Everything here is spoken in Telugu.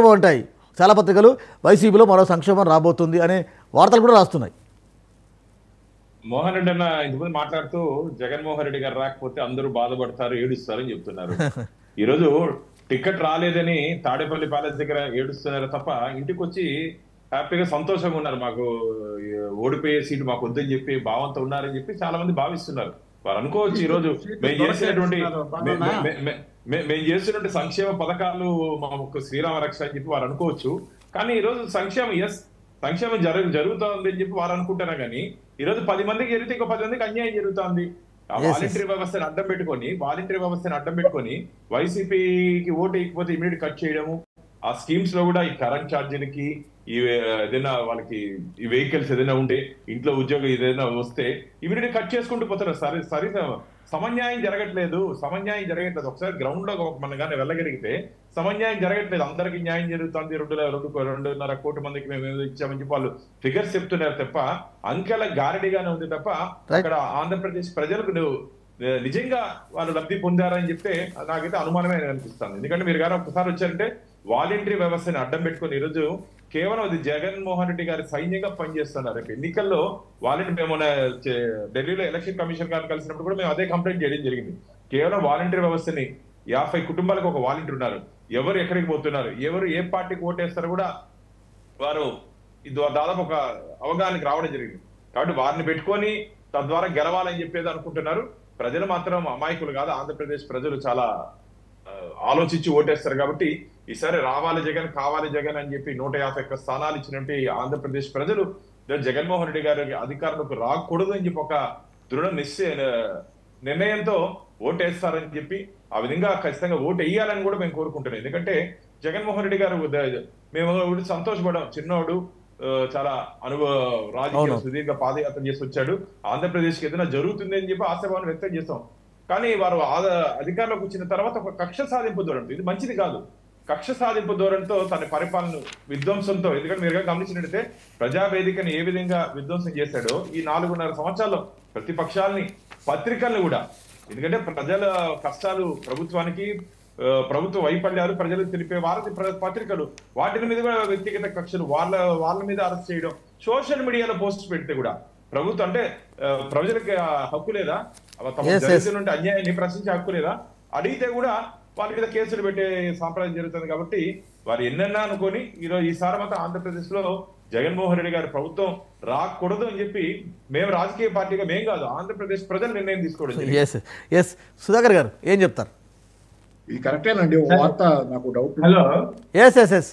ఉంటాయి. చాలా పత్రికలు వైసీపీలో మరో సంక్షేమం రాబోతుంది అనే వార్తలు కూడా రాస్తున్నాయి. మోహన్ రెడ్డి అన్న ఇంతకుముందు మాట్లాడుతూ జగన్మోహన్ రెడ్డి గారు రాకపోతే అందరూ బాధపడతారు, ఏడుస్తారని చెప్తున్నారు. ఈరోజు టికెట్ రాలేదని తాడేపల్లి ప్యాలెస్ దగ్గర ఏడుస్తున్నారు తప్ప ఇంటికి వచ్చి హ్యాపీగా సంతోషంగా ఉన్నారు. మాకు ఓడిపోయే సీటు మాకు వద్దని చెప్పి భావంతో ఉన్నారని చెప్పి చాలా మంది భావిస్తున్నారు. వారు అనుకోవచ్చు ఈ రోజు మేము చేస్తున్నటువంటి సంక్షేమ పథకాలు మాకు శ్రీరామ రక్ష అని చెప్పి వారు అనుకోవచ్చు. కానీ ఈ రోజు సంక్షేమం జరుగుతోంది అని చెప్పి వారు అనుకుంటారా కానీ ఈ రోజు 10 మందికి జరిగితే ఇంకో 10 మందికి అన్యాయం జరుగుతోంది. ఆ వాలంటరీ వ్యవస్థను అడ్డం పెట్టుకొని వైసీపీకి ఓటు వేయకపోతే ఇమీడియట్ కట్ చేయడము, ఆ స్కీమ్స్ లో కూడా ఈ కరెంట్ ఛార్జీలకి ఈ ఏదైనా వాళ్ళకి ఈ వెహికల్స్ ఏదైనా ఉంటే ఇంట్లో ఉద్యోగం ఏదైనా వస్తే ఇమీడియట్ కట్ చేసుకుంటూ పోతారు. సరే సమన్యాయం జరగట్లేదు. ఒకసారి గ్రౌండ్ లో మనం కానీ వెళ్ళగలిగితే సమన్యాయం జరగట్లేదు. అందరికి న్యాయం జరుగుతుంది. 2.5 కోటి మందికి మేము ఏదో ఇచ్చామని చెప్పి వాళ్ళు ఫిగర్స్ చెప్తున్నారు తప్ప అంకెల గారడిగానే ఉంది తప్ప అక్కడ ఆంధ్రప్రదేశ్ ప్రజలకు నిజంగా వాళ్ళు లబ్ధి పొందారని చెప్తే నాకైతే అనుమానమే అనిపిస్తుంది. ఎందుకంటే మీరు కానీ ఒకసారి వచ్చారంటే వాలంటరీ వ్యవస్థని అడ్డం పెట్టుకుని ఈరోజు కేవలం అది జగన్మోహన్ రెడ్డి గారి సైన్యంగా పనిచేస్తున్నారు. ఎన్నికల్లో వాలంటీర్ మేము ఢిల్లీలో ఎలక్షన్ కమిషన్ గారిని కలిసినప్పుడు కూడా మేము అదే కంప్లైంట్ చేయడం జరిగింది. కేవలం వాలంటీర్ వ్యవస్థని 50 కుటుంబాలకు ఒక వాలంటీర్ ఉన్నారు. ఎవరు ఎక్కడికి పోతున్నారు, ఎవరు ఏ పార్టీకి ఓటేస్తారో కూడా వారు దాదాపు ఒక అవగాహనకి రావడం జరిగింది. కాబట్టి వారిని పెట్టుకొని తద్వారా గెలవాలని చెప్పేది అనుకుంటున్నారు. ప్రజలు మాత్రం అమాయకులు కాదు. ఆంధ్రప్రదేశ్ ప్రజలు చాలా ఆలోచించి ఓటేస్తారు. కాబట్టి ఈసారి రావాలి జగన్, కావాలి జగన్ అని చెప్పి 151 స్థానాలు ఇచ్చినట్టు ఆంధ్రప్రదేశ్ ప్రజలు జగన్మోహన్ రెడ్డి గారి అధికారంలోకి రాకూడదు అని చెప్పి ఒక దృఢ నిర్ణయంతో ఓటేస్తారని చెప్పి ఆ విధంగా ఖచ్చితంగా ఓటు వేయాలని కూడా మేము కోరుకుంటున్నాం. ఎందుకంటే జగన్మోహన్ రెడ్డి గారు మేము సంతోషపడ్డాం. చిన్నోడు చాలా రాజకీయ సుదీర్ఘ పాదయాత్ర చేసి వచ్చాడు. ఆంధ్రప్రదేశ్ కి ఏదైనా జరుగుతుంది అని చెప్పి ఆశాభావాన్ని వ్యక్తం చేస్తాం. కానీ వారు అధికారంలోకి వచ్చిన తర్వాత ఒక కక్ష సాధింపు ధోరణి, ఇది మంచిది కాదు. కక్ష సాధింపు ధోరణితో తన పరిపాలన విధ్వంసంతో, ఎందుకంటే మీరు గమనించినట్టయితే ప్రజావేదికని ఏ విధంగా విధ్వంసం చేశాడో ఈ 4.5 సంవత్సరాల్లో ప్రతిపక్షాలని, పత్రికల్ని కూడా, ఎందుకంటే ప్రజల కష్టాలు ప్రభుత్వానికి, ప్రభుత్వ వైఫల్యాలు ప్రజలకు తెలిపే వారధి పత్రికలు, వాటి మీద కూడా వ్యక్తిగత కక్షలు, వాళ్ళ మీద అరెస్ట్ చేయడం, సోషల్ మీడియాలో పోస్ట్ పెడితే కూడా ప్రభుత్వం అంటే ప్రజలకి హక్కు లేదా? జరుగుతున్న అన్యాయాన్ని ప్రశ్నించే హక్కు లేదా? అడిగితే కూడా వాళ్ళ మీద కేసులు పెట్టే సాంప్రదాయం జరుగుతుంది. కాబట్టి వారు ఎన్నెన్నా అనుకొని ఈసారి మాత్రం ఆంధ్రప్రదేశ్ లో జగన్మోహన్ రెడ్డి గారి ప్రభుత్వం రాకూడదు అని చెప్పి మేము రాజకీయ పార్టీగా మేం కాదు, ఆంధ్రప్రదేశ్ ప్రజలు నిర్ణయం తీసుకోవడం. సుధాకర్ గారు ఏం చెప్తారు? ఇది కరెక్టేనండి. వార్త నాకు డౌట్. హలో. ఎస్